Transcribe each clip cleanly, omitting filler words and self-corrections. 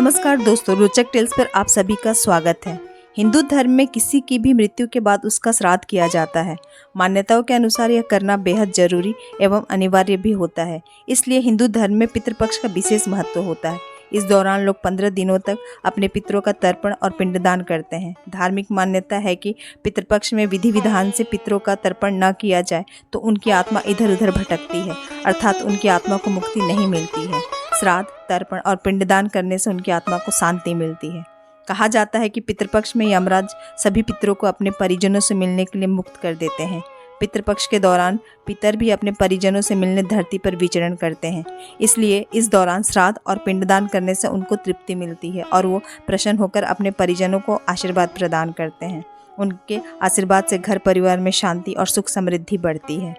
नमस्कार दोस्तों, रोचक टेल्स पर आप सभी का स्वागत है। हिंदू धर्म में किसी की भी मृत्यु के बाद उसका श्राद्ध किया जाता है। मान्यताओं के अनुसार यह करना बेहद जरूरी एवं अनिवार्य भी होता है। इसलिए हिंदू धर्म में पितृपक्ष का विशेष महत्व होता है। इस दौरान लोग 15 दिनों तक अपने पितरों का तर्पण और पिंडदान करते हैं। धार्मिक मान्यता है कि पितृपक्ष में विधि विधान से पितरों का तर्पण न किया जाए तो उनकी आत्मा इधर उधर भटकती है, अर्थात उनकी आत्मा को मुक्ति नहीं मिलती है। श्राद्ध, तर्पण और पिंडदान करने से उनकी आत्मा को शांति मिलती है। कहा जाता है कि पितृपक्ष में यमराज सभी पितरों को अपने परिजनों से मिलने के लिए मुक्त कर देते हैं। पितृपक्ष के दौरान पितर भी अपने परिजनों से मिलने धरती पर विचरण करते हैं। इसलिए इस दौरान श्राद्ध और पिंडदान करने से उनको तृप्ति मिलती है और वो प्रसन्न होकर अपने परिजनों को आशीर्वाद प्रदान करते हैं। उनके आशीर्वाद से घर परिवार में शांति और सुख समृद्धि बढ़ती है।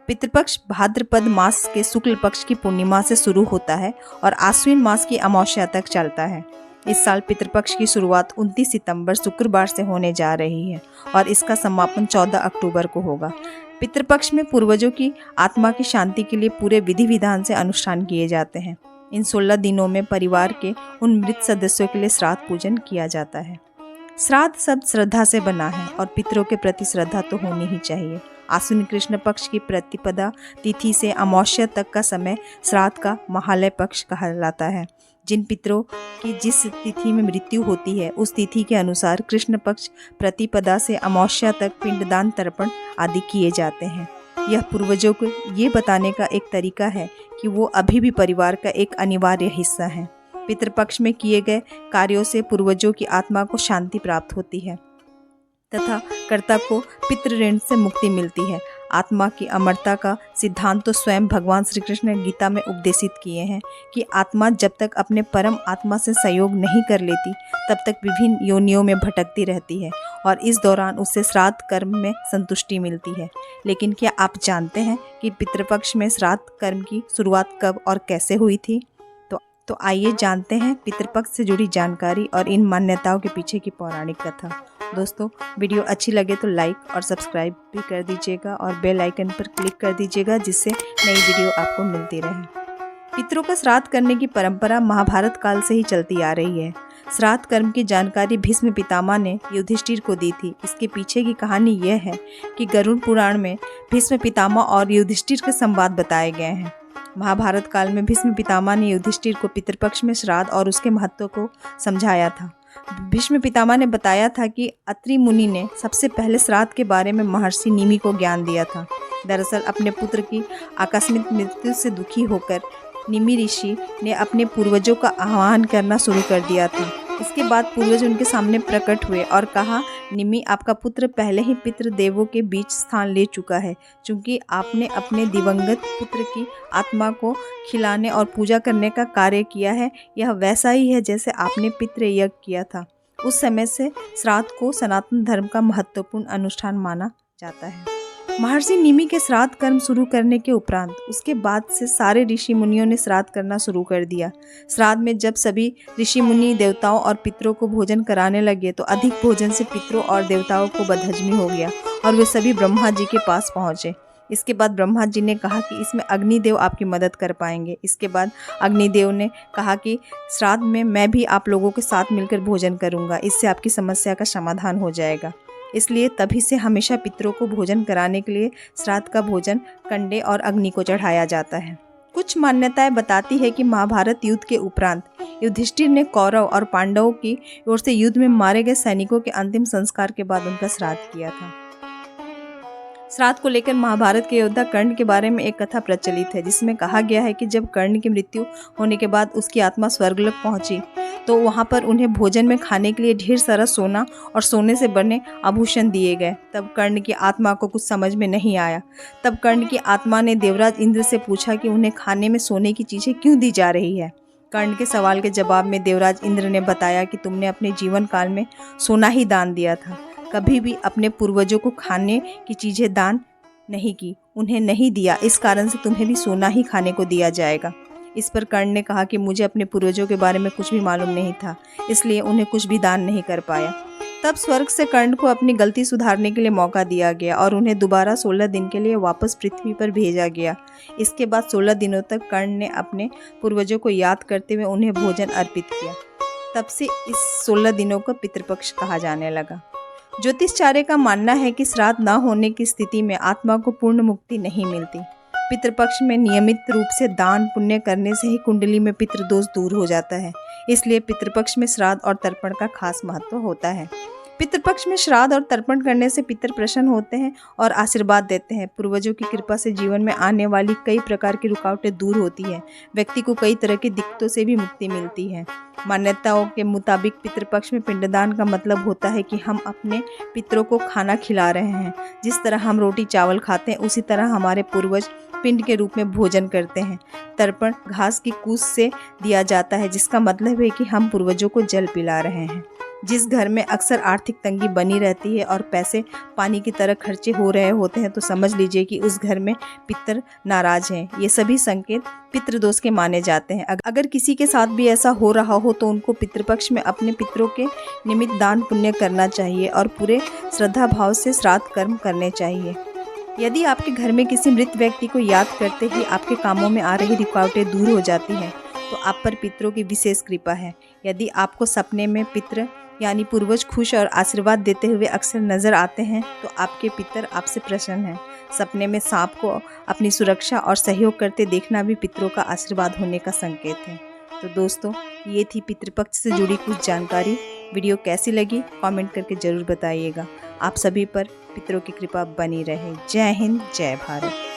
पितृपक्ष भाद्रपद मास के शुक्ल पक्ष की पूर्णिमा से शुरू होता है और आश्विन मास की अमावस्या तक चलता है। इस साल पितृपक्ष की शुरुआत 29 सितंबर शुक्रवार से होने जा रही है और इसका समापन 14 अक्टूबर को होगा। पितृपक्ष में पूर्वजों की आत्मा की शांति के लिए पूरे विधि विधान से अनुष्ठान किए जाते हैं। इन 16 दिनों में परिवार के उन मृत सदस्यों के लिए श्राद्ध पूजन किया जाता है। श्राद्ध शब्द श्रद्धा से बना है और पितरों के प्रति श्रद्धा तो होनी ही चाहिए। आश्विन कृष्ण पक्ष की प्रतिपदा तिथि से अमावस्या तक का समय श्राद्ध का महालय पक्ष कहलाता है। जिन पितरों की जिस तिथि में मृत्यु होती है उस तिथि के अनुसार कृष्ण पक्ष प्रतिपदा से अमावस्या तक पिंडदान, तर्पण आदि किए जाते हैं। यह पूर्वजों को ये बताने का एक तरीका है कि वो अभी भी परिवार का एक अनिवार्य हिस्सा हैं। पितृपक्ष में किए गए कार्यों से पूर्वजों की आत्मा को शांति प्राप्त होती है तथा कर्ता को पितृ ऋण से मुक्ति मिलती है। आत्मा की अमरता का सिद्धांत तो स्वयं भगवान श्री कृष्ण ने गीता में उपदेशित किए हैं कि आत्मा जब तक अपने परम आत्मा से संयोग नहीं कर लेती तब तक विभिन्न योनियों में भटकती रहती है और इस दौरान उसे श्राद्ध कर्म में संतुष्टि मिलती है। लेकिन क्या आप जानते हैं कि पितृपक्ष में श्राद्ध कर्म की शुरुआत कब और कैसे हुई थी? तो आइए जानते हैं पितृपक्ष से जुड़ी जानकारी और इन मान्यताओं के पीछे की पौराणिक कथा। दोस्तों, वीडियो अच्छी लगे तो लाइक और सब्सक्राइब भी कर दीजिएगा और बेल आइकन पर क्लिक कर दीजिएगा जिससे नई वीडियो आपको मिलती रहे। पितरों का श्राद्ध करने की परंपरा महाभारत काल से ही चलती आ रही है। श्राद्ध कर्म की जानकारी भीष्म पितामह ने युधिष्ठिर को दी थी। इसके पीछे की कहानी यह है कि गरुड़ पुराण में भीष्म पितामह और युधिष्ठिर के संवाद बताए गए हैं। महाभारत काल में भीष्म पितामह ने युधिष्ठिर को पितृपक्ष में श्राद्ध और उसके महत्व को समझाया था। भीष्म पितामह ने बताया था कि अत्रि मुनि ने सबसे पहले श्राद्ध के बारे में महर्षि निमि को ज्ञान दिया था। दरअसल अपने पुत्र की आकस्मिक मृत्यु से दुखी होकर निमि ऋषि ने अपने पूर्वजों का आह्वान करना शुरू कर दिया था। इसके बाद पूर्वज उनके सामने प्रकट हुए और कहा, निमि, आपका पुत्र पहले ही पितृ देवों के बीच स्थान ले चुका है। चूंकि आपने अपने दिवंगत पुत्र की आत्मा को खिलाने और पूजा करने का कार्य किया है, यह वैसा ही है जैसे आपने पितृ यज्ञ किया था। उस समय से श्राद्ध को सनातन धर्म का महत्वपूर्ण अनुष्ठान माना जाता है। महर्षि निमि के श्राद्ध कर्म शुरू करने के उपरांत उसके बाद से सारे ऋषि मुनियों ने श्राद्ध करना शुरू कर दिया। श्राद्ध में जब सभी ऋषि मुनि देवताओं और पितरों को भोजन कराने लगे तो अधिक भोजन से पितरों और देवताओं को बदहजमी हो गया और वे सभी ब्रह्मा जी के पास पहुंचे। इसके बाद ब्रह्मा जी ने कहा कि इसमें अग्निदेव आपकी मदद कर पाएंगे। इसके बाद अग्निदेव ने कहा कि श्राद्ध में मैं भी आप लोगों के साथ मिलकर भोजन करूँगा, इससे आपकी समस्या का समाधान हो जाएगा। इसलिए तभी से हमेशा पितरों को भोजन कराने के लिए श्राद्ध का भोजन कंडे और अग्नि को चढ़ाया जाता है। कुछ मान्यताएं बताती है कि महाभारत युद्ध के उपरांत युधिष्ठिर ने कौरव और पांडवों की ओर से युद्ध में मारे गए सैनिकों के अंतिम संस्कार के बाद उनका श्राद्ध किया था। श्राद्ध को लेकर महाभारत के योद्धा कर्ण के बारे में एक कथा प्रचलित है, जिसमें कहा गया है कि जब कर्ण की मृत्यु होने के बाद उसकी आत्मा स्वर्गलोक पहुंची तो वहां पर उन्हें भोजन में खाने के लिए ढेर सारा सोना और सोने से बने आभूषण दिए गए। तब कर्ण की आत्मा को कुछ समझ में नहीं आया। तब कर्ण की आत्मा ने देवराज इंद्र से पूछा कि उन्हें खाने में सोने की चीज़ें क्यों दी जा रही है। कर्ण के सवाल के जवाब में देवराज इंद्र ने बताया कि तुमने अपने जीवन काल में सोना ही दान दिया था, कभी भी अपने पूर्वजों को खाने की चीज़ें दान नहीं की, उन्हें नहीं दिया, इस कारण से तुम्हें भी सोना ही खाने को दिया जाएगा। इस पर कर्ण ने कहा कि मुझे अपने पूर्वजों के बारे में कुछ भी मालूम नहीं था, इसलिए उन्हें कुछ भी दान नहीं कर पाया। तब स्वर्ग से कर्ण को अपनी गलती सुधारने के लिए मौका दिया गया और उन्हें दोबारा 16 दिन के लिए वापस पृथ्वी पर भेजा गया। इसके बाद 16 दिनों तक कर्ण ने अपने पूर्वजों को याद करते हुए उन्हें भोजन अर्पित किया। तब से इस 16 दिनों को पितृपक्ष कहा जाने लगा। ज्योतिषाचार्य का मानना है कि श्राद्ध न होने की स्थिति में आत्मा को पूर्ण मुक्ति नहीं मिलती। पितृपक्ष में नियमित रूप से दान पुण्य करने से ही कुंडली में पितृदोष दूर हो जाता है। इसलिए पितृपक्ष में श्राद्ध और तर्पण का खास महत्व होता है। पितृपक्ष में श्राद्ध और तर्पण करने से पितर प्रसन्न होते हैं और आशीर्वाद देते हैं। पूर्वजों की कृपा से जीवन में आने वाली कई प्रकार की रुकावटें दूर होती हैं। व्यक्ति को कई तरह की दिक्कतों से भी मुक्ति मिलती है। मान्यताओं के मुताबिक पितृपक्ष में पिंडदान का मतलब होता है कि हम अपने पितरों को खाना खिला रहे हैं। जिस तरह हम रोटी चावल खाते हैं, उसी तरह हमारे पूर्वज पिंड के रूप में भोजन करते हैं। तर्पण घास की कूस से दिया जाता है, जिसका मतलब है कि हम पूर्वजों को जल पिला रहे हैं। जिस घर में अक्सर आर्थिक तंगी बनी रहती है और पैसे पानी की तरह खर्चे हो रहे होते हैं, तो समझ लीजिए कि उस घर में पितर नाराज हैं। ये सभी संकेत पितृदोष के माने जाते हैं। अगर किसी के साथ भी ऐसा हो रहा हो तो उनको पितृपक्ष में अपने पितरों के निमित्त दान पुण्य करना चाहिए और पूरे श्रद्धा भाव से श्राद्ध कर्म करने चाहिए। यदि आपके घर में किसी मृत व्यक्ति को याद करते ही आपके कामों में आ रही रुकावटें दूर हो जाती हैं, तो आप पर पितरों की विशेष कृपा है। यदि आपको सपने में पितर यानी पूर्वज खुश और आशीर्वाद देते हुए अक्सर नजर आते हैं, तो आपके पितर आपसे प्रसन्न हैं। सपने में सांप को अपनी सुरक्षा और सहयोग करते देखना भी पितरों का आशीर्वाद होने का संकेत है। तो दोस्तों, ये थी पितृपक्ष से जुड़ी कुछ जानकारी। वीडियो कैसी लगी कमेंट करके ज़रूर बताइएगा। आप सभी पर पितरों की कृपा बनी रहे। जय हिंद, जय भारत।